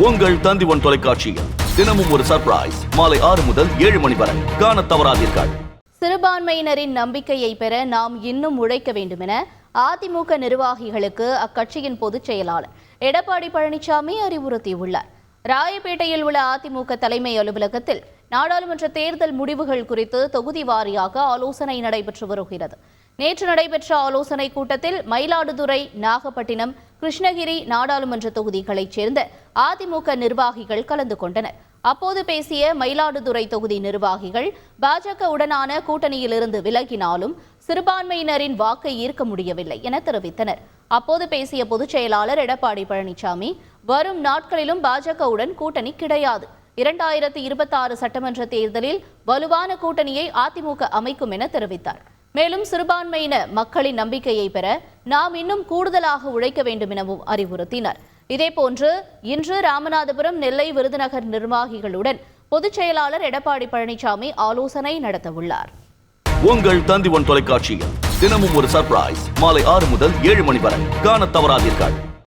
உங்கள் தந்தி1 தொலைக்காட்சியில் தினமும் ஒரு சர்ப்ரைஸ் மாலை 6 முதல் 7 மணி வரை காணத் தவறாதீர்கள். சிறுபான்மையினரின் நம்பிக்கையை பெற நாம் இன்னும் உழைக்க வேண்டும் என அதிமுக நிர்வாகிகளுக்கு அக்கட்சியின் பொதுச் செயலாளர் எடப்பாடி பழனிசாமி அறிவுறுத்தியுள்ளார். ராயப்பேட்டையில் உள்ள அதிமுக தலைமை அலுவலகத்தில் நாடாளுமன்ற தேர்தல் முடிவுகள் குறித்து தொகுதி வாரியாக ஆலோசனை நடைபெற்று வருகிறது. நேற்று நடைபெற்ற ஆலோசனை கூட்டத்தில் மயிலாடுதுறை, நாகப்பட்டினம், கிருஷ்ணகிரி நாடாளுமன்ற தொகுதிகளைச் சேர்ந்த அதிமுக நிர்வாகிகள் கலந்து கொண்டனர். அப்போது பேசிய மயிலாடுதுறை தொகுதி நிர்வாகிகள் பாஜகவுடனான கூட்டணியிலிருந்து விலகினாலும் சிறுபான்மையினரின் வாக்கை ஈர்க்க முடியவில்லை என தெரிவித்தனர். அப்போது பேசிய பொதுச் செயலாளர் எடப்பாடி பழனிசாமி, வரும் நாட்களிலும் பாஜகவுடன் கூட்டணி கிடையாது, 2026 சட்டமன்ற தேர்தலில் வலுவான கூட்டணியை அதிமுக அமைக்கும் என தெரிவித்தார். மேலும் சிறுபான்மையின மக்களின் நம்பிக்கையை பெற நாம் இன்னும் கூடுதலாக உழைக்க வேண்டும் எனவும் அறிவுறுத்தினார். இதேபோன்று இன்று ராமநாதபுரம், நெல்லை, விருதுநகர் நிர்வாகிகளுடன் பொதுச் செயலாளர் எடப்பாடி பழனிசாமி ஆலோசனை நடத்தவுள்ளார். உங்கள் தந்தி1 தொலைக்காட்சியில் தினமும் ஒரு சர்ப்ரைஸ் மாலை 6 முதல் 7 மணி வரை காணத் தவறாதீர்கள்.